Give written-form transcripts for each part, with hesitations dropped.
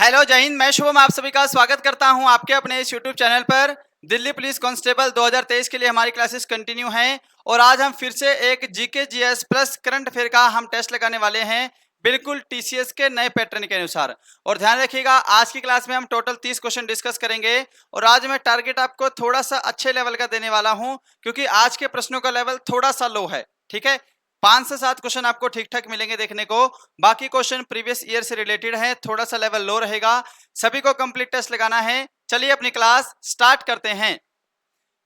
Hello जय हिंद, मैं शुभम आप सभी का स्वागत करता हूं आपके अपने इस यूट्यूब चैनल पर। दिल्ली पुलिस कांस्टेबल 2023 के लिए हमारी क्लासेस कंटिन्यू हैं और आज हम फिर से एक GK GS plus current affair का हम टेस्ट लगाने वाले हैं, बिल्कुल टीसीएस के नए पैटर्न के अनुसार। और ध्यान रखिएगा, आज की क्लास में हम टोटल 30 क्वेश्चन डिस्कस करेंगे और आज मैं टारगेट आपको थोड़ा सा अच्छे लेवल का देने वाला हूं, क्योंकि आज के प्रश्नों का लेवल थोड़ा सा लो है। ठीक है, 5 से 7 क्वेश्चन आपको ठीक ठाक मिलेंगे देखने को, बाकी क्वेश्चन प्रीवियस ईयर से रिलेटेड है, थोड़ा सा लेवल लो रहेगा। सभी को कंप्लीट टेस्ट लगाना है। चलिए अपनी क्लास स्टार्ट करते हैं।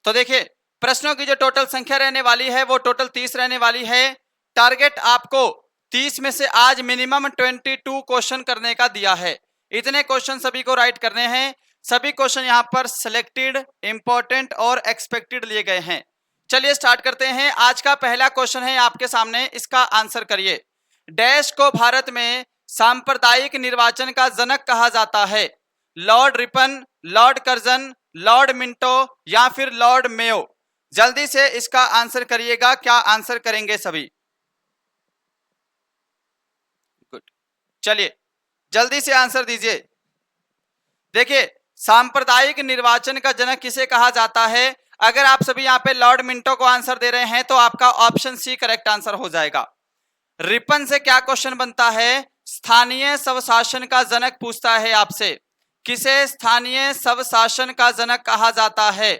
तो देखिए, प्रश्नों की जो टोटल संख्या रहने वाली है वो टोटल 30 रहने वाली है। टारगेट आपको 30 में से आज मिनिमम 22 क्वेश्चन करने का दिया है। इतने क्वेश्चन सभी को राइट करने हैं। सभी क्वेश्चन यहाँ पर सिलेक्टेड, इंपॉर्टेंट और एक्सपेक्टेड लिए गए हैं। चलिए स्टार्ट करते हैं। आज का पहला क्वेश्चन है आपके सामने, इसका आंसर करिए। डैश को भारत में सांप्रदायिक निर्वाचन का जनक कहा जाता है? Lord Ripon, Lord Curzon, Lord Minto या फिर लॉर्ड मेयो? जल्दी से इसका आंसर करिएगा। क्या आंसर करेंगे सभी? गुड, चलिए जल्दी से आंसर दीजिए। देखिए, सांप्रदायिक निर्वाचन का जनक किसे कहा जाता है? अगर आप सभी यहाँ पे लॉर्ड मिंटो को आंसर दे रहे हैं तो आपका ऑप्शन सी करेक्ट आंसर हो जाएगा। रिपन से क्या क्वेश्चन बनता है? स्थानीय स्वशासन का जनक पूछता है आपसे। किसे स्थानीय स्वशासन का जनक कहा जाता है?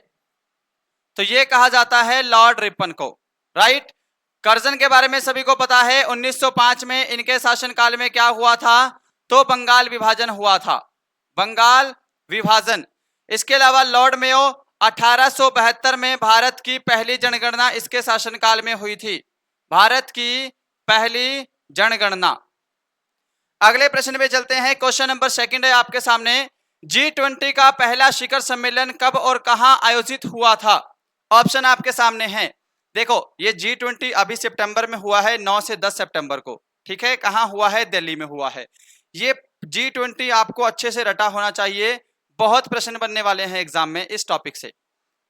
तो ये कहा जाता है लॉर्ड रिपन को, राइट। कर्जन के बारे में सभी को पता है, 1905 में इनके शासनकाल में क्या हुआ था? तो बंगाल विभाजन हुआ था, बंगाल विभाजन। इसके अलावा लॉर्ड मेयो 1872 में भारत की पहली जनगणना इसके शासनकाल में हुई थी, भारत की पहली जनगणना। अगले प्रश्न पे चलते हैं। क्वेश्चन नंबर सेकंड है आपके सामने। G20 का पहला शिखर सम्मेलन कब और कहां आयोजित हुआ था? ऑप्शन आपके सामने है। देखो, ये G20 अभी सितंबर में हुआ है, 9 से 10 सितंबर को। ठीक है, कहां हुआ है? दिल्ली में हुआ है। ये G20 आपको अच्छे से रटा होना चाहिए, बहुत प्रश्न बनने वाले हैं एग्जाम में इस टॉपिक से।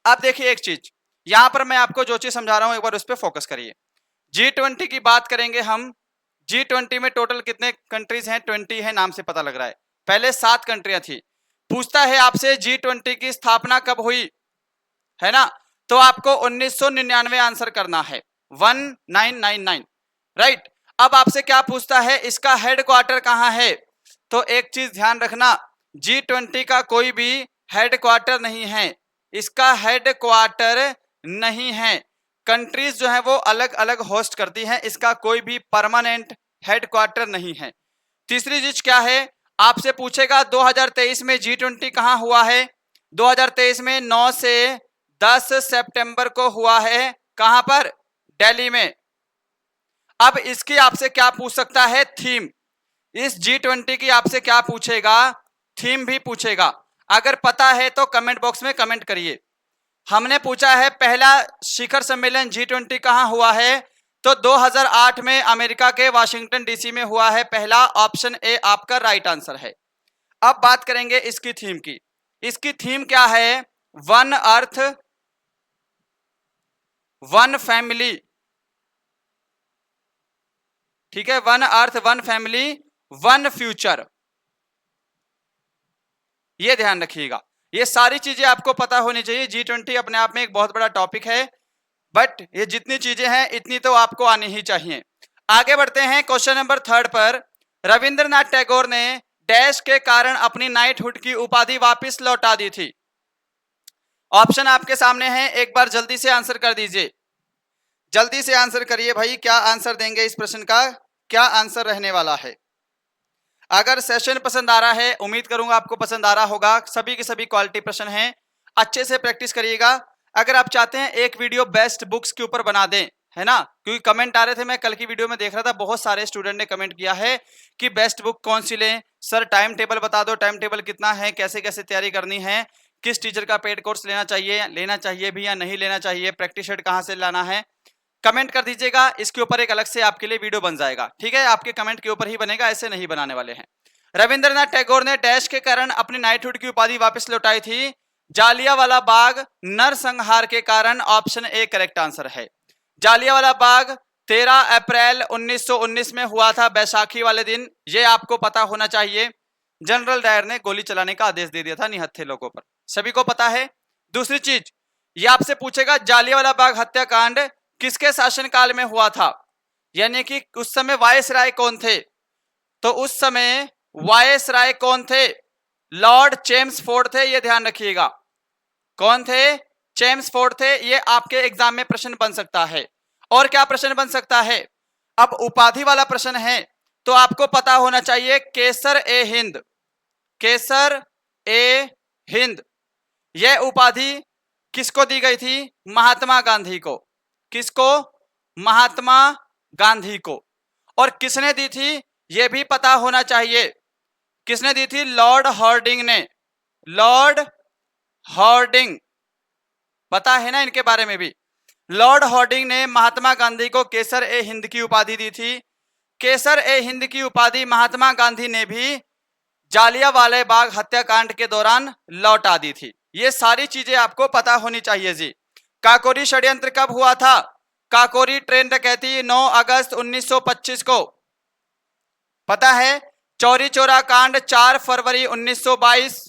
अब देखिए एक चीज, यहां पर मैं आपको जो चीज समझा रहा हूं एक बार उस पर फोकस करिए। G20 की बात करेंगे हम। G20 में टोटल कितने कंट्रीज हैं? 20 है, नाम से पता लग रहा है। पहले 7 कंट्रियां थी। पूछता है आपसे G20 की स्थापना कब हुई, है ना? तो आपको 1999 आंसर करना है, 1999, राइट। अब आपसे क्या पूछता है? इसका हेडक्वार्टर कहां है? तो एक चीज ध्यान रखना, G20 का कोई भी हेडक्वार्टर नहीं है, इसका हेडक्वार्टर नहीं है। कंट्रीज जो है वो अलग अलग होस्ट करती हैं, इसका कोई भी परमानेंट हेडक्वार्टर नहीं है। तीसरी चीज क्या है? आपसे पूछेगा 2023 में G20 कहां हुआ है? 2023 में 9 से 10 सितंबर को हुआ है। कहां पर? दिल्ली में। अब इसकी आपसे क्या पूछ सकता है? थीम। इस G20 की आपसे क्या पूछेगा? थीम भी पूछेगा। अगर पता है तो कमेंट बॉक्स में कमेंट करिए। हमने पूछा है पहला शिखर सम्मेलन G20 कहां हुआ है? तो 2008 में अमेरिका के वाशिंगटन डीसी में हुआ है पहला। ऑप्शन ए आपका राइट आंसर है। अब बात करेंगे इसकी थीम की। इसकी थीम क्या है? One earth, one family. ठीक है, one earth, one family, one future. ये ध्यान रखिएगा, ये सारी चीजें आपको पता होनी चाहिए। G20 अपने आप में एक बहुत बड़ा टॉपिक है, बट ये जितनी चीजें हैं इतनी तो आपको आनी ही चाहिए। आगे बढ़ते हैं क्वेश्चन नंबर 3 पर। रविंद्रनाथ टैगोर ने डैश के कारण अपनी नाइटहुड की उपाधि वापस लौटा दी थी? ऑप्शन आपके सामने है, एक बार जल्दी से आंसर कर दीजिए। जल्दी से आंसर करिए भाई, क्या आंसर देंगे इस प्रश्न का? क्या आंसर रहने वाला है? अगर सेशन पसंद आ रहा है, उम्मीद करूंगा आपको पसंद आ रहा होगा, सभी के सभी क्वालिटी प्रश्न हैं, अच्छे से प्रैक्टिस करिएगा। अगर आप चाहते हैं एक वीडियो बेस्ट बुक्स के ऊपर बना दें, है ना, क्योंकि कमेंट आ रहे थे, मैं कल की वीडियो में देख रहा था, बहुत सारे स्टूडेंट ने कमेंट किया है कि बेस्ट बुक कौन सी लें सर, टाइम टेबल बता दो, टाइम टेबल कितना है, कैसे कैसे तैयारी करनी है, किस टीचर का पेड कोर्स लेना चाहिए भी या नहीं लेना चाहिए, प्रैक्टिस शीट कहाँ से लाना है, कमेंट कर दीजिएगा। इसके ऊपर एक अलग से आपके लिए वीडियो बन जाएगा। ठीक है, आपके कमेंट के ऊपर ही बनेगा, ऐसे नहीं बनाने वाले हैं। रविंद्रनाथ टैगोर ने डैश के कारण अपनी नाइटहुड की उपाधि वापस लौटाई थी? जालियांवाला बाग नरसंहार के कारण। ऑप्शन ए करेक्ट आंसर है। जालियांवाला बाग 13 अप्रैल 1919 में हुआ था, बैसाखी वाले दिन, ये आपको पता होना चाहिए। जनरल डायर ने गोली चलाने का आदेश दे दिया था निहत्थे लोगों पर, सभी को पता है। दूसरी चीज, ये आपसे पूछेगा जालियांवाला बाग हत्याकांड किसके शासनकाल में हुआ था, यानी कि उस समय वायसराय कौन थे। तो उस समय वायसराय कौन थे, लॉर्ड चेम्सफोर्ड थे, ये ध्यान रखिएगा। कौन थे, चेम्सफोर्ड थे। ये आपके एग्जाम में प्रश्न बन सकता है। और क्या प्रश्न बन सकता है, अब उपाधि वाला प्रश्न है तो आपको पता होना चाहिए केसर ए हिंद, केसर ए हिंद, यह उपाधि किसको दी गई थी, महात्मा गांधी को। किसको, महात्मा गांधी को। और किसने दी थी यह भी पता होना चाहिए, किसने दी थी, लॉर्ड हॉर्डिंग ने। लॉर्ड हॉर्डिंग, पता है ना इनके बारे में भी। लॉर्ड हॉर्डिंग ने महात्मा गांधी को केसर ए हिंद की उपाधि दी थी। केसर ए हिंद की उपाधि महात्मा गांधी ने भी जालियांवाला बाग हत्याकांड के दौरान लौटा दी थी। ये सारी चीजें आपको पता होनी चाहिए जी। काकोरी षड्यंत्र कब हुआ था, काकोरी ट्रेन डकैती 9 अगस्त 1925 को, पता है। चौरी चौरा कांड 4 फरवरी 1922,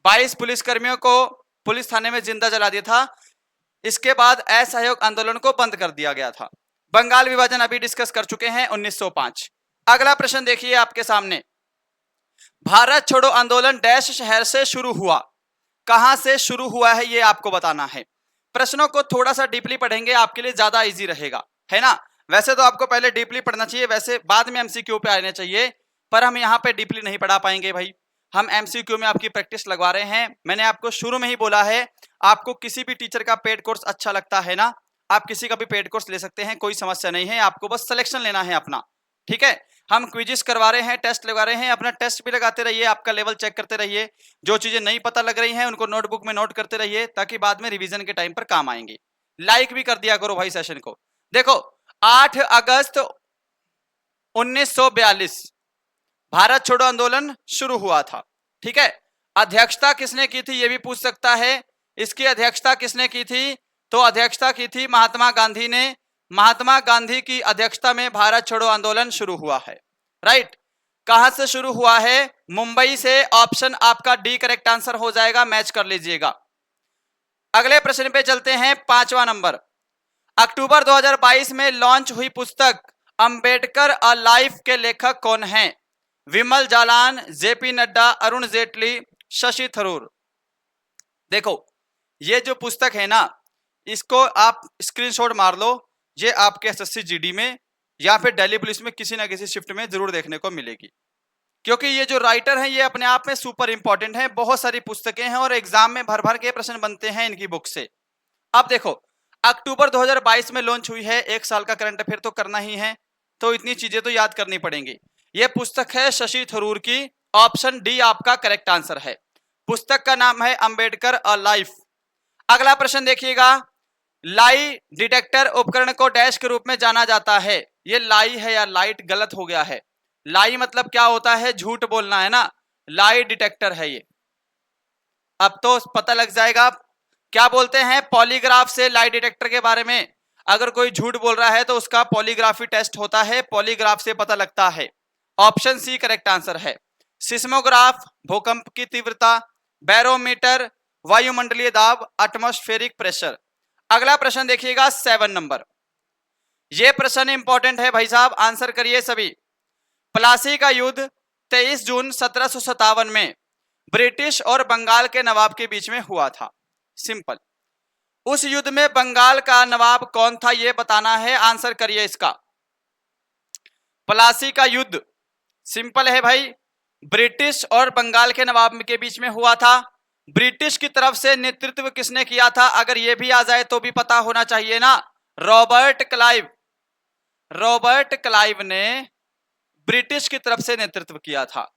22 पुलिसकर्मियों को पुलिस थाने में जिंदा जला दिया था। इसके बाद असहयोग आंदोलन को बंद कर दिया गया था। बंगाल विभाजन अभी डिस्कस कर चुके हैं 1905। अगला प्रश्न देखिए आपके सामने, भारत छोड़ो आंदोलन डैश शहर से शुरू हुआ, कहां से शुरू हुआ है ये आपको बताना है। प्रश्नों को थोड़ा सा डीपली पढ़ेंगे, आपके लिए ज्यादा इजी रहेगा, है ना। वैसे तो आपको पहले डीपली पढ़ना चाहिए, वैसे बाद में एमसीक्यू पे आने चाहिए, पर हम यहाँ पे डीपली नहीं पढ़ा पाएंगे भाई। हम एमसीक्यू में आपकी प्रैक्टिस लगवा रहे हैं। मैंने आपको शुरू में ही बोला है, आपको किसी भी टीचर का पेड कोर्स अच्छा लगता है ना, आप किसी का भी पेड कोर्स ले सकते हैं, कोई समस्या नहीं है। आपको बस सिलेक्शन लेना है अपना, ठीक है। हम क्विजेस करवा रहे हैं, टेस्ट लगा रहे हैं, अपना टेस्ट भी लगाते रहिए, आपका लेवल चेक करते रहिए। जो चीजें नहीं पता लग रही हैं उनको नोटबुक में नोट करते रहिए, ताकि बाद में रिवीजन के टाइम पर काम आएंगे। लाइक भी कर दिया करो भाई सेशन को। देखो 8 अगस्त 1942 भारत छोड़ो आंदोलन शुरू हुआ था, ठीक है। अध्यक्षता किसने की थी ये भी पूछ सकता है, इसकी अध्यक्षता किसने की थी, तो अध्यक्षता की थी महात्मा गांधी ने। महात्मा गांधी की अध्यक्षता में भारत छोड़ो आंदोलन शुरू हुआ है, राइट। कहां से शुरू हुआ है, मुंबई से। ऑप्शन आपका डी करेक्ट आंसर हो जाएगा, मैच कर लीजिएगा। अगले प्रश्न पे चलते हैं, 5वां नंबर। अक्टूबर 2022 में लॉन्च हुई पुस्तक अंबेडकर अ लाइफ के लेखक कौन हैं, विमल जालान, जेपी नड्डा, अरुण जेटली, शशि थरूर। देखो ये जो पुस्तक है ना, इसको आप स्क्रीनशॉट मार लो, ये आपके एसएससी जीडी में या फिर दिल्ली पुलिस में किसी ना किसी शिफ्ट में जरूर देखने को मिलेगी, क्योंकि ये जो राइटर हैं ये अपने आप में सुपर इंपॉर्टेंट है। बहुत सारी पुस्तकें हैं और एग्जाम में भर भर के प्रश्न बनते हैं इनकी बुक से। अब देखो अक्टूबर 2022 में लॉन्च हुई है, 1 साल का करंट अफेयर तो करना ही है, तो इतनी चीजें तो याद करनी पड़ेंगी। यह पुस्तक है शशि थरूर की, ऑप्शन डी आपका करेक्ट आंसर है। पुस्तक का नाम है अंबेडकर अ लाइफ। अगला प्रश्न देखिएगा, लाई डिटेक्टर उपकरण को डैश के रूप में जाना जाता है। ये लाई है या लाइट, गलत हो गया है। लाई मतलब क्या होता है, झूठ बोलना, है ना। लाई डिटेक्टर है ये, अब तो पता लग जाएगा। क्या बोलते हैं पॉलीग्राफ से लाई डिटेक्टर के बारे में, अगर कोई झूठ बोल रहा है तो उसका पॉलीग्राफी टेस्ट होता है, पॉलीग्राफ से पता लगता है। ऑप्शन सी करेक्ट आंसर है। सिस्मोग्राफ भूकंप की तीव्रता, बैरोमीटर वायुमंडलीय दाब, एटमॉस्फेरिक प्रेशर। अगला प्रश्न देखिएगा 7 नंबर। यह प्रश्न इंपॉर्टेंट है भाई साहब, आंसर करिए सभी। प्लासी का युद्ध 23 जून 1757 में ब्रिटिश और बंगाल के नवाब के बीच में हुआ था। सिंपल। उस युद्ध में बंगाल का नवाब कौन था यह बताना है, आंसर करिए इसका। प्लासी का युद्ध सिंपल है भाई, ब्रिटिश और बंगाल के नवाब के बीच में हुआ था। ब्रिटिश की तरफ से नेतृत्व किसने किया था, अगर यह भी आ जाए तो भी पता होना चाहिए ना, रॉबर्ट क्लाइव। रॉबर्ट क्लाइव ने ब्रिटिश की तरफ से नेतृत्व किया था।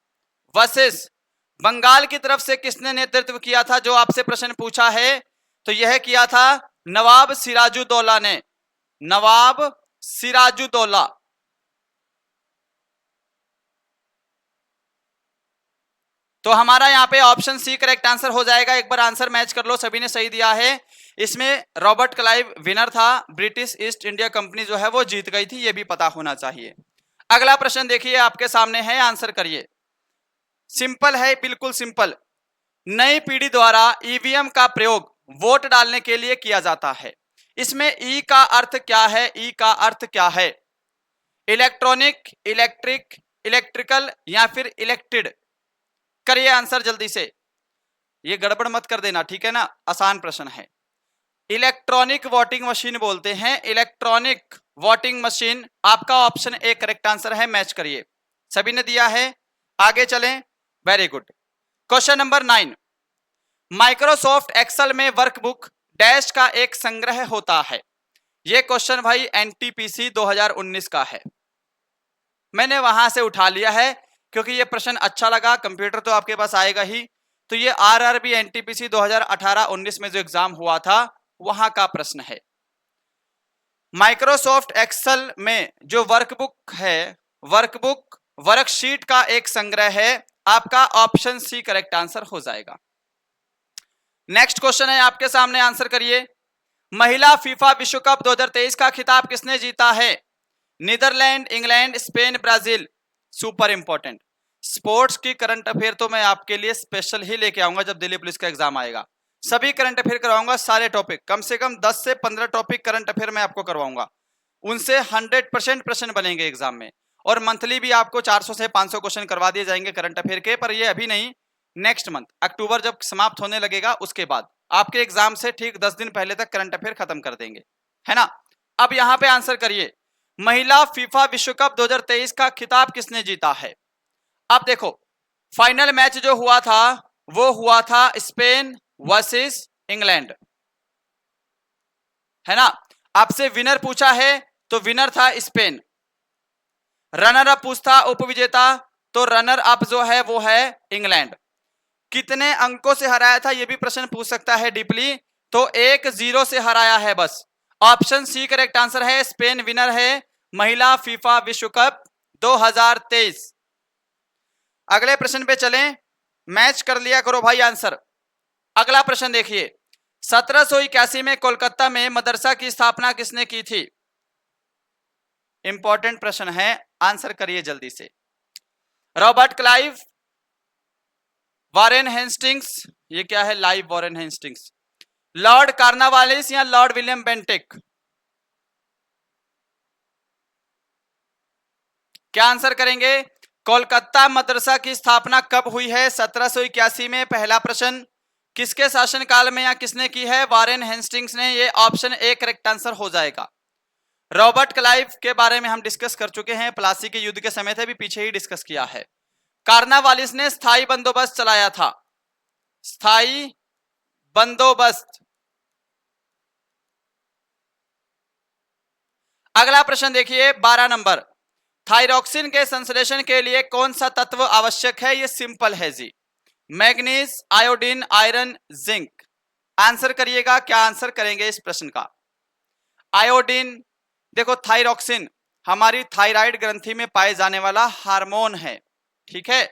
वर्सेस बंगाल की तरफ से किसने नेतृत्व किया था, जो आपसे प्रश्न पूछा है, तो यह किया था नवाब सिराजुद्दौला ने। नवाब सिराजुद्दौला। तो हमारा यहाँ पे ऑप्शन सी करेक्ट आंसर हो जाएगा। एक बार आंसर मैच कर लो, सभी ने सही दिया है। इसमें रॉबर्ट क्लाइव विनर था, ब्रिटिश ईस्ट इंडिया कंपनी जो है वो जीत गई थी, ये भी पता होना चाहिए। अगला प्रश्न देखिए आपके सामने है, आंसर करिए। सिंपल है, बिल्कुल सिंपल। नई पीढ़ी द्वारा ईवीएम का प्रयोग वोट डालने के लिए किया जाता है। इसमें ई का अर्थ क्या है? ई का अर्थ क्या है? इलेक्ट्रॉनिक, इलेक्ट्रिक, इलेक्ट्रिकल या फिर इलेक्टेड? करिए आंसर जल्दी से, ये गड़बड़ मत कर देना, ठीक है ना, आसान प्रश्न है। इलेक्ट्रॉनिक वोटिंग मशीन बोलते हैं, इलेक्ट्रॉनिक वोटिंग मशीन। आपका ऑप्शन ए करेक्ट आंसर है, मैच करिए। सभी ने दिया है, आगे चलें। Very good. Question number 9, Microsoft Excel में वर्कबुक डैश का एक संग्रह होता है। यह क्वेश्चन भाई एनटीपीसी 2019 का है, मैंने वहां से उठा लिया है क्योंकि यह प्रश्न अच्छा लगा। कंप्यूटर तो आपके पास आएगा ही, तो ये आरआरबी एनटीपीसी 2018-19 में जो एग्जाम हुआ था वहां का प्रश्न है। माइक्रोसॉफ्ट एक्सेल में जो वर्कबुक है, वर्कबुक वर्कशीट का एक संग्रह है। आपका ऑप्शन सी करेक्ट आंसर हो जाएगा। नेक्स्ट क्वेश्चन है आपके सामने, आंसर करिए। महिला फीफा विश्व कप 2023 का खिताब किसने जीता है? Netherland, England, Spain, Brazil? Super important. Sports की करंट अफेयर तो मैं आपके लिए स्पेशल ही लेके आऊंगा जब दिल्ली पुलिस का एग्जाम आएगा। सभी करंट अफेयर करवाऊंगा, सारे टॉपिक, कम से कम 10 से 15 टॉपिक करंट अफेयर मैं आपको करवाऊंगा। उनसे 100% प्रश्न बनेंगे एग्जाम में। और मंथली भी आपको 400 से 500 क्वेश्चन करवा दिए जाएंगे करंट अफेयर के, पर ये अभी नहीं, नेक्स्ट मंथ अक्टूबर जब समाप्त होने लगेगा उसके बाद आपके एग्जाम से ठीक 10 दिन पहले तक करंट अफेयर खत्म कर देंगे, है ना। अब यहां पे आंसर करिए, महिला फीफा विश्व कप 2023 का खिताब किसने जीता है? अब देखो, फाइनल मैच जो हुआ था वो हुआ था स्पेन वर्सेस इंग्लैंड, है ना। आपसे विनर पूछा है तो विनर था स्पेन, रनर अप पूछता उपविजेता तो रनर अप जो है वो है इंग्लैंड। कितने अंकों से हराया था ये भी प्रश्न पूछ सकता है डीपली, तो 1-0 से हराया है बस। ऑप्शन सी करेक्ट आंसर है, स्पेन विनर है महिला फीफा विश्व कप 2023। अगले प्रश्न पे चलें, मैच कर लिया करो भाई आंसर। अगला प्रश्न देखिए, 1781 में कोलकाता में मदरसा की स्थापना किसने की थी? इंपॉर्टेंट प्रश्न है, आंसर करिए जल्दी से। रॉबर्ट क्लाइव, वॉरेन हेस्टिंग्स, ये क्या है live Warren Hastings, Lord Cornwallis या लॉर्ड विलियम बेंटिक? क्या आंसर करेंगे? कोलकाता मदरसा की स्थापना कब हुई है? 1781 में। पहला प्रश्न, किसके शासनकाल में या किसने की है? वॉरेन हेस्टिंग्स ने। ये ऑप्शन ए करेक्ट आंसर हो जाएगा। रॉबर्ट क्लाइव के बारे में हम डिस्कस कर चुके हैं, प्लासी के युद्ध के समय थे, भी पीछे ही डिस्कस किया है। कार्नावालिस ने स्थायी बंदोबस्त चलाया था, स्थायी बंदोबस्त। अगला प्रश्न देखिए 12 नंबर, थायरॉक्सिन के संश्लेषण के लिए कौन सा तत्व आवश्यक है? ये सिंपल है जी, manganese, iodine, iron, zinc. Answer करिएगा, क्या आंसर करेंगे इस प्रश्न का? आयोडीन। देखो थायरॉक्सिन हमारी थायराइड ग्रंथि में पाए जाने वाला हार्मोन है, ठीक है।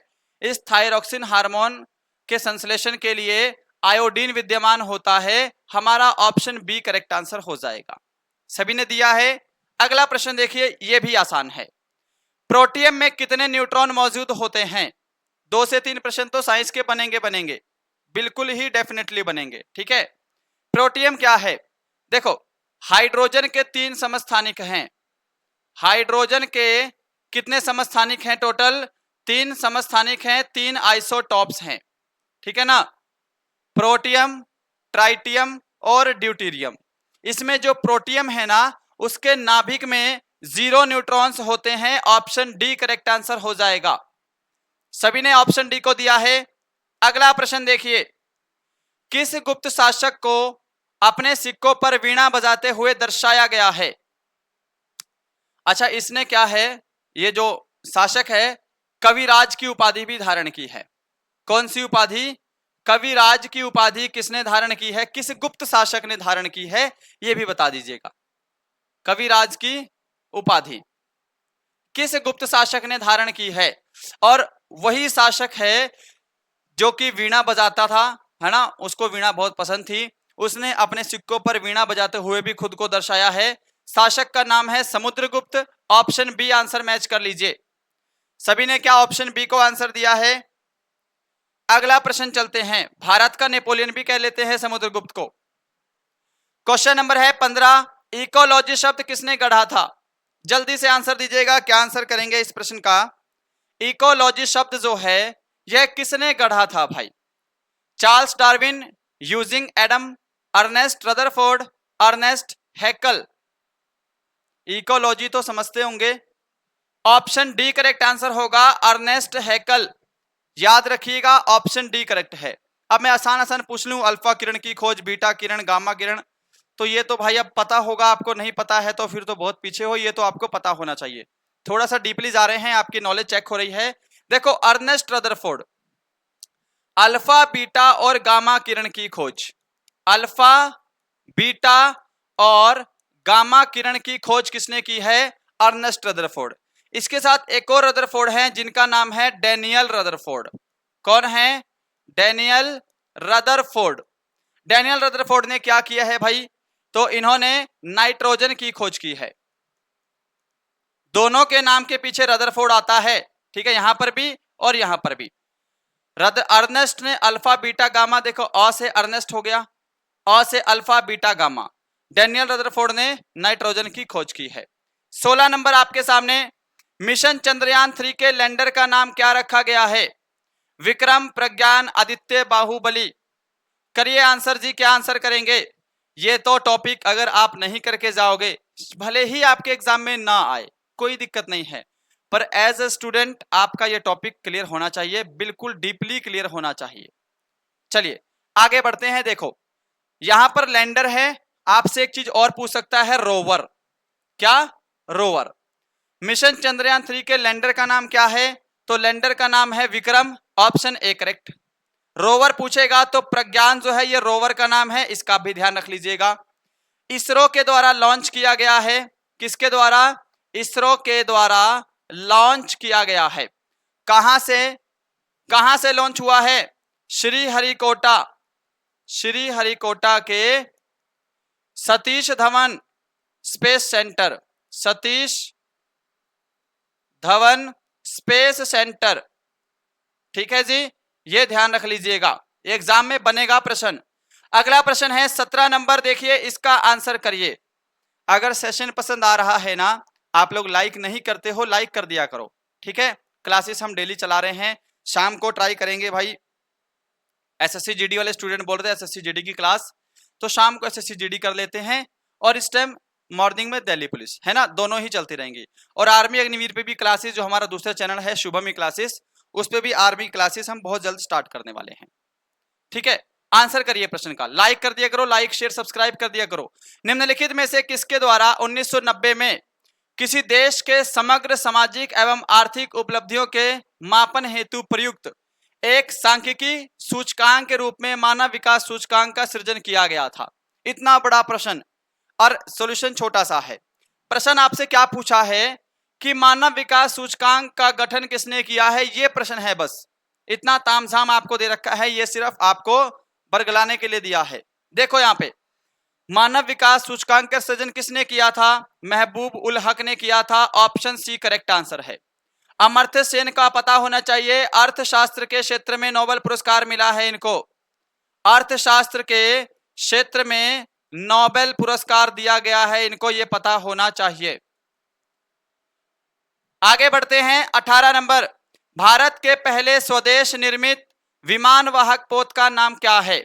इस थायरॉक्सिन हार्मोन के संश्लेषण के लिए आयोडीन विद्यमान होता है। हमारा ऑप्शन बी करेक्ट आंसर हो जाएगा। सभी ने दिया है। अगला प्रश्न देखिए, यह भी आसान है। प्रोटियम में कितने न्यूट्रॉन मौजूद होते हैं? 2 से 3 प्रश्न तो साइंस के बनेंगे, बिल्कुल ही डेफिनेटली बनेंगे, ठीक है। प्रोटियम क्या है? देखो, हाइड्रोजन के 3 समस्थानिक हैं। हाइड्रोजन के कितने समस्थानिक हैं? टोटल 3 समस्थानिक हैं, 3 आइसोटॉप्स हैं, ठीक है ना। प्रोटियम, ट्राइटियम और ड्यूटेरियम। इसमें जो प्रोटियम है ना, उसके नाभिक में 0 न्यूट्रॉन्स होते हैं। ऑप्शन डी करेक्ट आंसर हो जाएगा। सभी ने ऑप्शन डी को दिया है। अगला प्रश्न देखिए, किस गुप्त शासक को अपने सिक्कों पर वीणा बजाते हुए दर्शाया गया है? अच्छा, इसने क्या है, ये जो शासक है कविराज की उपाधि भी धारण की है। कौन सी उपाधि? कविराज की उपाधि किसने धारण की है? किस गुप्त शासक ने धारण की है, यह भी बता दीजिएगा। कविराज की उपाधि किस गुप्त शासक ने धारण की है? और वही शासक है जो कि वीणा बजाता था, है ना, उसको वीणा बहुत पसंद थी। उसने अपने सिक्कों पर वीणा बजाते हुए भी खुद को दर्शाया है। शासक का नाम है Samudragupta. Option B answer match कर लीजिए। सभी ने क्या ऑप्शन बी को आंसर दिया है? अगला प्रश्न चलते हैं। भारत का नेपोलियन भी कह लेते हैं समुद्रगुप्त को। क्वेश्चन नंबर है 15, इकोलॉजी शब्द किसने गढ़ा था? जल्दी से आंसर दीजिएगा, क्या आंसर करेंगे इस प्रश्न का? इकोलॉजी शब्द जो है यह किसने गढ़ा था भाई? Charles Darwin, Eugene Odum, Ernest Rutherford, Ernest Haeckel. Ecology तो समझते होंगे, ऑप्शन डी करेक्ट आंसर होगा, अर्नेस्ट हैकल। याद रखिएगा ऑप्शन डी करेक्ट है। अब मैं आसान आसान पूछ लूं, अल्फा किरण की खोज, बीटा किरण, गामा किरण, तो ये तो भाई अब पता होगा आपको, नहीं पता है तो फिर तो बहुत पीछे हो, ये तो आपको पता होना चाहिए। थोड़ा सा डीपली जा रहे हैं, आपकी नॉलेज चेक हो रही है। देखो, अर्नेस्ट रदरफोर्ड, अल्फा बीटा और गामा किरण की खोज, अल्फा बीटा और गामा किरण की खोज किसने की है? Ernest Rutherford. इसके साथ एक और रदरफोर्ड हैं जिनका नाम है डैनियल रदरफोर्ड। कौन है? Daniel Rutherford. डैनियल रदरफोर्ड ने क्या किया है भाई? तो इन्होंने नाइट्रोजन की खोज की है। दोनों के नाम के पीछे रदरफोर्ड आता है, ठीक है, यहां पर भी और यहां पर भी। अर्नेस्ट ने अल्फा बीटा गामा, देखो अ से अर्नेस्ट हो गया, अ से alpha beta gamma. Daniel Rutherford ने नाइट्रोजन की खोज की है। 16 नंबर आपके सामने, मिशन चंद्रयान 3 के लैंडर का नाम क्या रखा गया है? विक्रम, प्रज्ञान, आदित्य, बाहुबली। करिए आंसर जी, क्या आंसर करेंगे? ये तो टॉपिक अगर आप नहीं करके जाओगे, भले ही आपके एग्जाम में ना आए, कोई दिक्कत नहीं है, पर एज ए स्टूडेंट आपका ये टॉपिक क्लियर होना चाहिए, बिल्कुल डीपली क्लियर होना चाहिए। चलिए आगे बढ़ते हैं। देखो यहां पर लैंडर है, आपसे एक चीज और पूछ सकता है, रोवर। क्या? रोवर। मिशन चंद्रयान 3 के लैंडर का नाम क्या है? तो लैंडर का नाम है Vikram, option A correct. Rover पूछेगा तो प्रज्ञान जो है ये रोवर का नाम है, इसका भी ध्यान रख लीजिएगा। इसरो के द्वारा लॉन्च किया गया है, किसके द्वारा? इसरो के द्वारा लॉन्च किया गया है। कहां से लॉन्च हुआ है? श्रीहरिकोटा, श्रीहरिकोटा के Satish Dhawan space centre, Satish Dhawan space centre, ठीक है जी, ये ध्यान रख लीजिएगा, एग्जाम में बनेगा प्रश्न। अगला प्रश्न है 17 नंबर, देखिए इसका आंसर करिए। अगर सेशन पसंद आ रहा है ना, आप लोग लाइक नहीं करते हो, लाइक कर दिया करो, ठीक है। क्लासेस हम डेली चला रहे हैं, शाम को ट्राई करेंगे भाई। एसएससी जीडी वाले स्टूडेंट बोल रहे हैं एसएससी जीडी की क्लास, तो शाम को एसएससी जीडी कर लेते हैं, और इस टाइम मॉर्निंग में दिल्ली पुलिस, है ना, दोनों ही चलती रहेंगी। और आर्मी अग्निवीर पे भी क्लासेस, जो हमारा दूसरा चैनल है शुभमी क्लासेस, उस पे भी आर्मी क्लासेस हम बहुत जल्द स्टार्ट करने वाले हैं, ठीक है। आंसर करिए प्रश्न का, लाइक कर दिया करो, लाइक शेयर सब्सक्राइब कर दिया करो। निम्नलिखित में से किसके द्वारा 1990 में किसी देश के समग्र सामाजिक एवं आर्थिक उपलब्धियों के मापन हेतु प्रयुक्त एक सांख्यिकी सूचकांक के रूप में मानव विकास सूचकांक का सृजन किया गया था? इतना बड़ा प्रश्न और सॉल्यूशन छोटा सा है। प्रश्न आपसे क्या पूछा है कि मानव विकास सूचकांक का गठन किसने किया है, ये प्रश्न है। बस इतना तामझाम आपको दे रखा है, ये सिर्फ आपको बरगलाने के लिए दिया है। देखो यहाँ पे मानव विकास सूचकांक का सृजन किसने किया था? महबूब उल हक ने किया था, ऑप्शन सी करेक्ट आंसर है। अमर्त्य सेन का पता होना चाहिए, अर्थशास्त्र के क्षेत्र में नोबेल पुरस्कार मिला है इनको, अर्थशास्त्र के क्षेत्र में नोबेल पुरस्कार दिया गया है इनको, ये पता होना चाहिए। आगे बढ़ते हैं 18 नंबर, भारत के पहले स्वदेश निर्मित विमान वाहक पोत का नाम क्या है?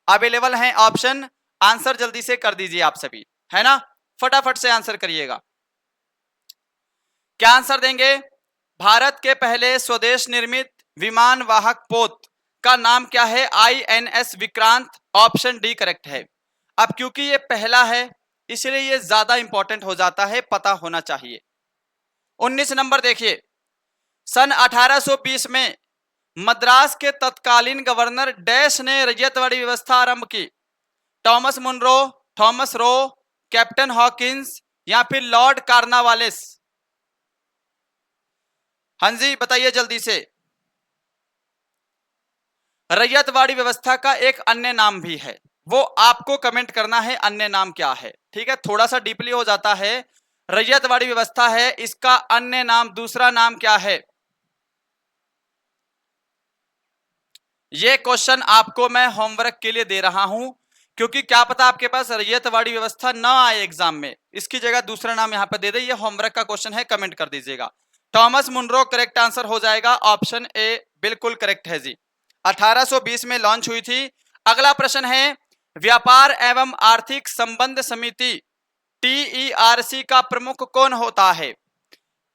अवेलेबल है ऑप्शन, आंसर जल्दी से कर दीजिए आप सभी, है ना, फटाफट से आंसर करिएगा। क्या आंसर देंगे? भारत के पहले स्वदेश निर्मित विमान वाहक पोत का नाम क्या है? INS Vikrant, option D correct है। अब क्योंकि ये पहला है इसलिए ये ज्यादा इंपॉर्टेंट हो जाता है, पता होना चाहिए। 19 नंबर देखिए, सन 1820 में मद्रास के तत्कालीन गवर्नर डैश ने रैयतवाड़ी व्यवस्था आरंभ की? Thomas Munro, Thomas Roe, captain Hawkins या फिर लॉर्ड कार्नवालिस? हाँ जी बताइए जल्दी से। रैयतवाड़ी व्यवस्था का एक अन्य नाम भी है, वो आपको कमेंट करना है अन्य नाम क्या है, ठीक है। थोड़ा सा डीपली हो जाता है, रैयतवाड़ी व्यवस्था है, इसका अन्य नाम, दूसरा नाम क्या है? ये क्वेश्चन आपको मैं होमवर्क के लिए दे रहा हूं, क्योंकि क्या पता आपके पास रैयतवाड़ी व्यवस्था ना आए एग्जाम में, इसकी जगह दूसरा नाम यहां पर दे दे। ये होमवर्क का क्वेश्चन है, कमेंट कर दीजिएगा। थॉमस मुनरो करेक्ट आंसर हो जाएगा, ऑप्शन ए बिल्कुल करेक्ट है जी। 1820 में लॉन्च हुई थी। अगला प्रश्न है, व्यापार एवं आर्थिक संबंध समिति TERC का प्रमुख कौन होता है?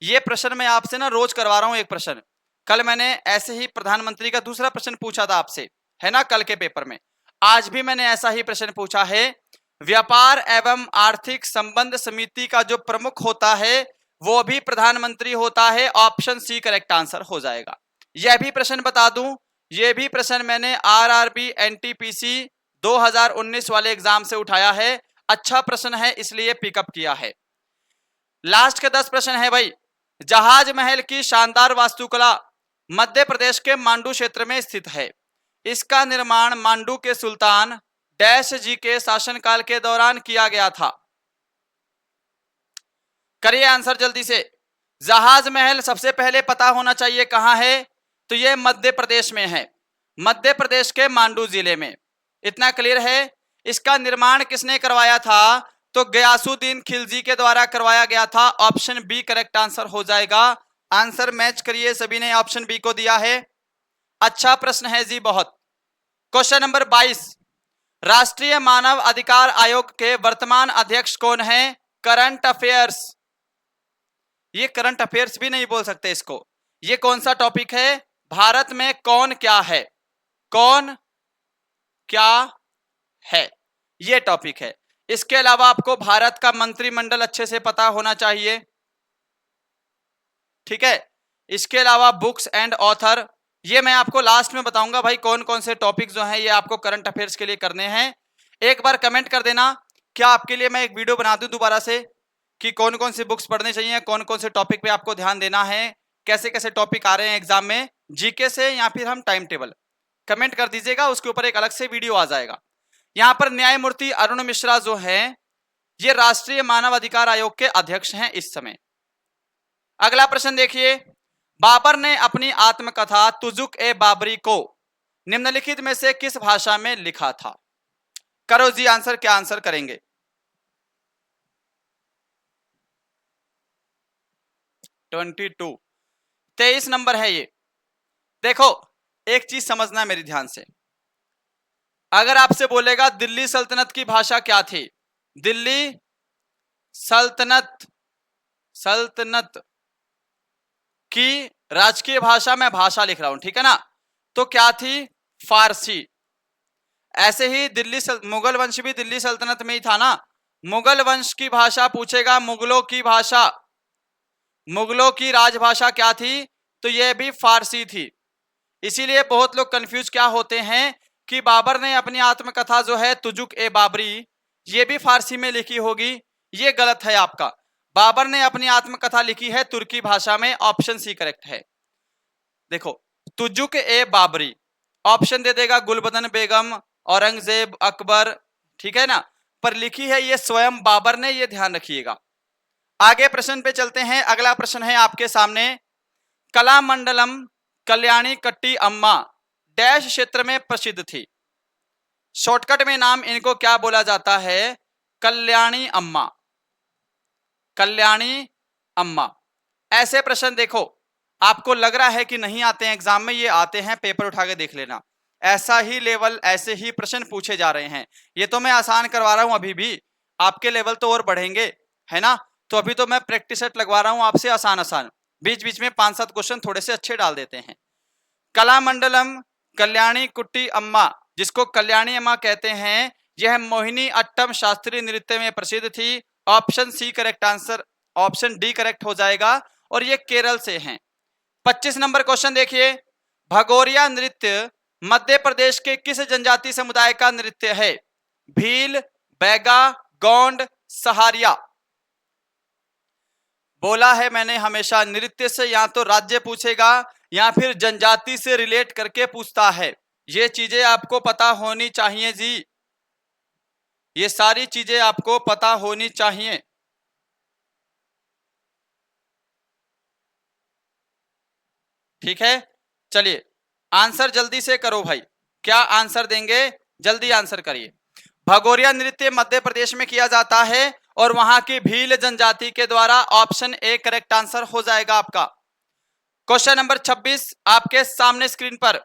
ये प्रश्न मैं आपसे ना रोज करवा रहा हूं एक प्रश्न। कल मैंने ऐसे ही प्रधानमंत्री का दूसरा प्रश्न पूछा था आपसे, है ना, कल के पेपर में। आज भी मैंने ऐसा ही प्रश्न पूछा है। व्यापार एवं आर्थिक संबंध समिति का जो प्रमुख होता है वो भी प्रधानमंत्री होता है, ऑप्शन सी करेक्ट आंसर हो जाएगा। यह भी प्रश्न बता दूं, यह भी प्रश्न मैंने RRB NTPC 2019 वाले एग्जाम से उठाया है। अच्छा प्रश्न है इसलिए पिकअप किया है। लास्ट के 10 प्रश्न है भाई। जहाज महल की शानदार वास्तुकला मध्य प्रदेश के मांडू क्षेत्र में स्थित है। इसका निर्माण मांडू के सुल्तान डैश जी के शासनकाल के दौरान किया गया था। करिए आंसर जल्दी से। जहाज महल सबसे पहले पता होना चाहिए कहां है, तो यह मध्य प्रदेश में है, मध्य प्रदेश के मांडू जिले में। इतना क्लियर है। इसका निर्माण किसने करवाया था, तो गयासुद्दीन खिलजी के द्वारा करवाया गया था, ऑप्शन बी करेक्ट आंसर हो जाएगा। आंसर मैच करिए, सभी ने ऑप्शन बी को दिया है। अच्छा प्रश्न है जी बहुत। क्वेश्चन नंबर 22, राष्ट्रीय मानव अधिकार आयोग के वर्तमान अध्यक्ष कौन है? Current affairs. ये करंट अफेयर्स भी नहीं बोल सकते इसको। ये कौन सा टॉपिक है? भारत में कौन क्या है, कौन क्या है, ये टॉपिक है। इसके अलावा आपको भारत का मंत्रिमंडल अच्छे से पता होना चाहिए, ठीक है। इसके अलावा बुक्स एंड ऑथर, ये मैं आपको लास्ट में बताऊंगा भाई कौन कौन से टॉपिक जो हैं ये आपको करंट अफेयर्स के लिए करने हैं। एक बार कमेंट कर देना, क्या आपके लिए मैं एक वीडियो बना दूं दोबारा से कि कौन कौन सी बुक्स पढ़ने चाहिए, कौन कौन से टॉपिक पे आपको ध्यान देना है, कैसे कैसे टॉपिक आ रहे हैं एग्जाम में, जीके से या फिर हम टाइम टेबल। कमेंट कर दीजिएगा, उसके ऊपर एक अलग से वीडियो आ जाएगा। यहाँ पर न्यायमूर्ति अरुण मिश्रा जो हैं ये राष्ट्रीय मानव अधिकार आयोग के अध्यक्ष हैं इस समय। अगला प्रश्न देखिए, बाबर ने अपनी आत्मकथा तुजुक ए बाबरी को निम्नलिखित में से किस भाषा में लिखा था? करो जी आंसर, क्या आंसर करेंगे? 23 नंबर है ये। देखो एक चीज समझना मेरी ध्यान से, अगर आपसे बोलेगा दिल्ली सल्तनत की भाषा क्या थी, दिल्ली सल्तनत की राजकीय भाषा, मैं भाषा लिख रहा हूं, ठीक है ना, तो क्या थी? फारसी। ऐसे ही मुगल वंश भी दिल्ली सल्तनत में ही था ना। मुगल वंश की भाषा पूछेगा, मुगलों की भाषा, मुगलों की राजभाषा क्या थी, तो यह भी फारसी थी। इसीलिए बहुत लोग कंफ्यूज क्या होते हैं कि बाबर ने अपनी आत्मकथा जो है तुजुक ए बाबरी, ये भी फारसी में लिखी होगी। ये गलत है आपका। बाबर ने अपनी आत्मकथा लिखी है तुर्की भाषा में, ऑप्शन सी करेक्ट है। देखो तुजुक ए बाबरी ऑप्शन दे देगा गुलबदन बेगम, औरंगजेब, अकबर, ठीक है ना, पर लिखी है ये स्वयं बाबर ने, ये ध्यान रखिएगा। आगे प्रश्न पे चलते हैं। अगला प्रश्न है आपके सामने, कलामंडलम कल्याणी कट्टी अम्मा डैश क्षेत्र में प्रसिद्ध थी। शॉर्टकट में नाम इनको क्या बोला जाता है? कल्याणी अम्मा, कल्याणी अम्मा। ऐसे प्रश्न देखो आपको लग रहा है कि नहीं आते हैं एग्जाम में, ये आते हैं, पेपर उठा के देख लेना। ऐसा ही लेवल, ऐसे ही प्रश्न पूछे जा रहे हैं। ये तो मैं आसान करवा रहा हूं, अभी भी आपके लेवल तो और बढ़ेंगे, है ना। तो अभी तो मैं प्रैक्टिस सेट लगवा रहा हूं आपसे आसान आसान, बीच बीच में 5-7 क्वेश्चन थोड़े से अच्छे डाल देते हैं। कलामंडलम कल्याणी कुट्टी अम्मा, जिसको कल्याणी अम्मा कहते हैं, यह मोहिनी अट्टम शास्त्रीय नृत्य में प्रसिद्ध थी, option C correct answer, option D correct हो जाएगा, और ये केरल से हैं। 25 नंबर क्वेश्चन देखिए, भगोरिया नृत्य मध्य प्रदेश के किस जनजाति समुदाय का नृत्य है? भील, बैगा, गोंड, सहारिया। बोला है मैंने हमेशा, नृत्य से या तो राज्य पूछेगा या फिर जनजाति से रिलेट करके पूछता है। ये चीजें आपको पता होनी चाहिए जी, ये सारी चीजें आपको पता होनी चाहिए। ठीक है, चलिए आंसर जल्दी से करो भाई, क्या आंसर देंगे, जल्दी आंसर करिए। भगोरिया नृत्य मध्य प्रदेश में किया जाता है और वहां की भील जनजाति के द्वारा। ऑप्शन ए करेक्ट आंसर हो जाएगा आपका। क्वेश्चन नंबर 26 आपके सामने स्क्रीन पर।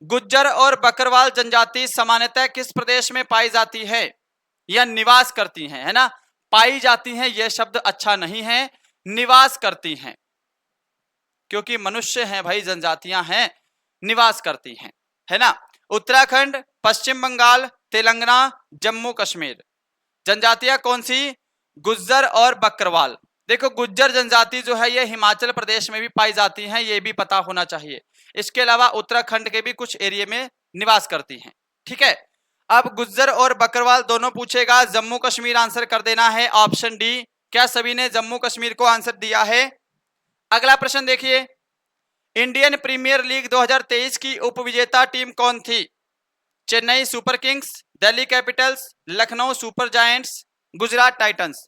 गुज्जर और बकरवाल जनजाति सामान्यतः किस प्रदेश में पाई जाती है या निवास करती हैं, है ना। पाई जाती हैं यह शब्द अच्छा नहीं है, निवास करती हैं, क्योंकि मनुष्य हैं भाई, जनजातियां हैं, निवास करती हैं, है ना। उत्तराखंड, पश्चिम बंगाल, तेलंगाना, जम्मू कश्मीर। जनजातियां कौन सी, गुज्जर और बकरवाल। देखो गुज्जर जनजाति जो है ये हिमाचल प्रदेश में भी पाई जाती हैं, ये भी पता होना चाहिए। इसके अलावा उत्तराखंड के भी कुछ एरिया में निवास करती हैं, ठीक है। अब गुज्जर और बकरवाल दोनों पूछेगा, जम्मू कश्मीर आंसर कर देना है, ऑप्शन डी। क्या सभी ने जम्मू कश्मीर को आंसर दिया है। अगला प्रश्न देखिए, इंडियन प्रीमियर लीग 2023 की उपविजेता टीम कौन थी। Chennai super Kings, Delhi Capitals, Lucknow super giants, Gujarat Titans.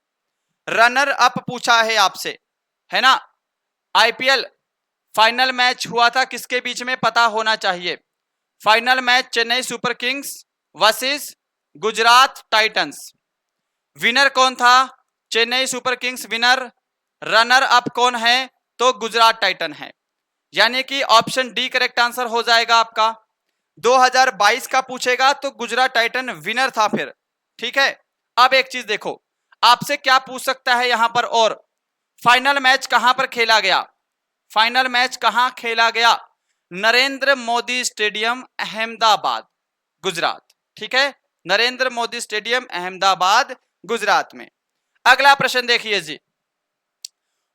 Runner up पूछा है आपसे, है ना। आईपीएल फाइनल मैच हुआ था किसके बीच में, पता होना चाहिए। Final match Chennai super Kings versus Gujarat Titans. Winner कौन था, Chennai super Kings winner. Runner up कौन है, तो गुजरात टाइटन है, यानी कि ऑप्शन डी करेक्ट आंसर हो जाएगा आपका। 2022 का पूछेगा तो गुजरात टाइटन विनर था फिर, ठीक है। अब एक चीज देखो, आपसे क्या पूछ सकता है यहां पर, और फाइनल मैच कहां पर खेला गया। फाइनल मैच कहां खेला गया, नरेंद्र मोदी स्टेडियम अहमदाबाद गुजरात, ठीक है। नरेंद्र मोदी स्टेडियम अहमदाबाद गुजरात में। अगला प्रश्न देखिए जी,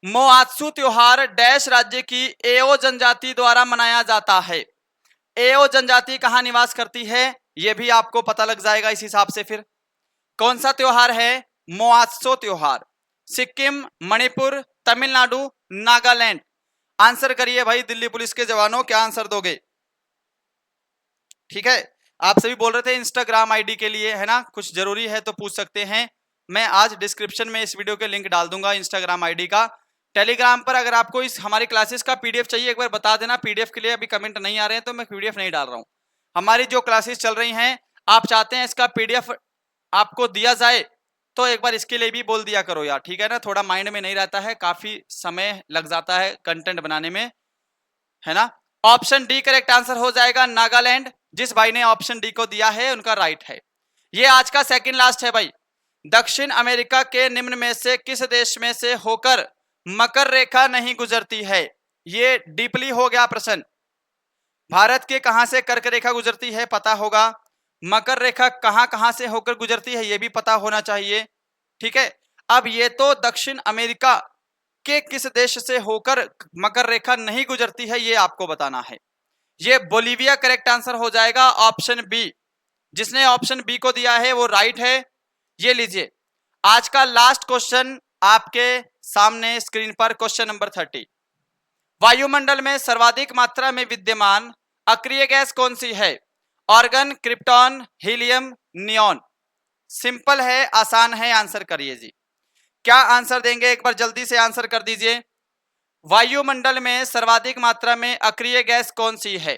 मोआत्सु त्योहार डैश राज्य की एओ जनजाति द्वारा मनाया जाता है। एओ जनजाति कहां निवास करती है, यह भी आपको पता लग जाएगा इस हिसाब से। फिर कौन सा त्योहार है, मोआत्सु त्योहार। सिक्किम, मणिपुर, तमिलनाडु, नागालैंड। आंसर करिए भाई दिल्ली पुलिस के जवानों, क्या आंसर दोगे। ठीक है, आप सभी बोल रहे थे इंस्टाग्राम आईडी के लिए, है ना, कुछ जरूरी है तो पूछ सकते हैं। मैं आज डिस्क्रिप्शन में इस वीडियो के लिंक डाल दूंगा इंस्टाग्राम आईडी का। टेलीग्राम पर अगर आपको इस हमारी क्लासेस का पीडीएफ चाहिए, एक बार बता देना। पीडीएफ के लिए अभी कमेंट नहीं आ रहे हैं तो मैं पीडीएफ नहीं डाल रहा हूं। हमारी जो क्लासेस चल रही हैं, आप चाहते हैं इसका पीडीएफ आपको दिया जाए तो एक बार इसके लिए भी बोल दिया करो यार, ठीक है ना। थोड़ा माइंड में नहीं रहता है, काफी समय लग जाता है कंटेंट बनाने में, है ना। ऑप्शन डी करेक्ट आंसर हो जाएगा, नागालैंड। जिस भाई ने ऑप्शन डी को दिया है उनका राइट है। ये आज का सेकंड लास्ट है भाई। दक्षिण अमेरिका के निम्न में से किस देश में से होकर मकर रेखा नहीं गुजरती है। ये डीपली हो गया प्रश्न। भारत के कहां से कर्क रेखा गुजरती है पता होगा, मकर रेखा कहां कहां से होकर गुजरती है ये भी पता होना चाहिए, ठीक है। अब ये तो दक्षिण अमेरिका के किस देश से होकर मकर रेखा नहीं गुजरती है ये आपको बताना है। ये बोलीविया करेक्ट आंसर हो जाएगा, ऑप्शन बी। जिसने ऑप्शन बी को दिया है वो राइट है। ये लीजिए आज का लास्ट क्वेश्चन आपके सामने स्क्रीन पर, क्वेश्चन नंबर 30। वायुमंडल में सर्वाधिक मात्रा में विद्यमान अक्रिय गैस कौन सी है। Organ, krypton, helium, neon. Simple है, आसान है, आंसर करिए जी। क्या आंसर देंगे, एक बार जल्दी से आंसर कर दीजिए। वायुमंडल में सर्वाधिक मात्रा में अक्रिय गैस कौन सी है।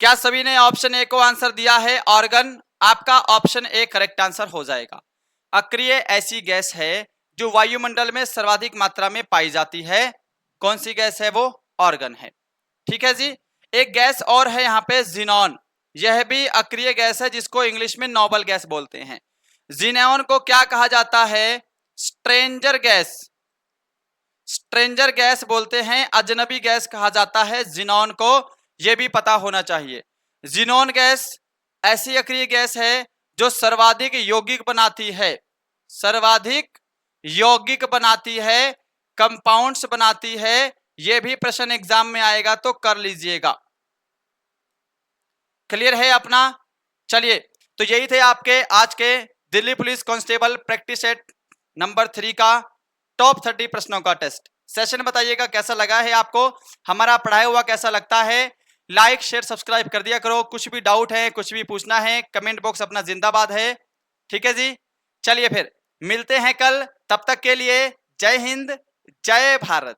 क्या सभी ने ऑप्शन ए को आंसर दिया है, ऑर्गन। आपका ऑप्शन ए करेक्ट आंसर हो जाएगा। अक्रिय ऐसी गैस है जो वायुमंडल में सर्वाधिक मात्रा में पाई जाती है। कौन सी गैस है वो, ऑर्गन है, ठीक है जी। एक गैस और है यहाँ पे, जिनॉन। यह भी अक्रिय गैस है जिसको इंग्लिश में नोबल गैस बोलते हैं। जिनॉन को क्या कहा जाता है, स्ट्रेंजर गैस। स्ट्रेंजर गैस बोलते हैं, अजनबी गैस कहा जाता है जिनॉन को, यह भी पता होना चाहिए। जिनॉन गैस ऐसी अक्रिय गैस है जो सर्वाधिक यौगिक बनाती है, सर्वाधिक यौगिक बनाती है, कंपाउंड्स बनाती है। यह भी प्रश्न एग्जाम में आएगा तो कर लीजिएगा। क्लियर है अपना। चलिए, तो यही थे आपके आज के Delhi police constable practice set number 3 का टॉप 30 प्रश्नों का टेस्ट सेशन। बताइएगा कैसा लगा है आपको, हमारा पढ़ाया हुआ कैसा लगता है। लाइक शेयर सब्सक्राइब कर दिया करो। कुछ भी डाउट है, कुछ भी पूछना है, कमेंट बॉक्स अपना जिंदाबाद है, ठीक है जी। चलिए फिर मिलते हैं कल, तब तक के लिए जय हिंद, जय भारत।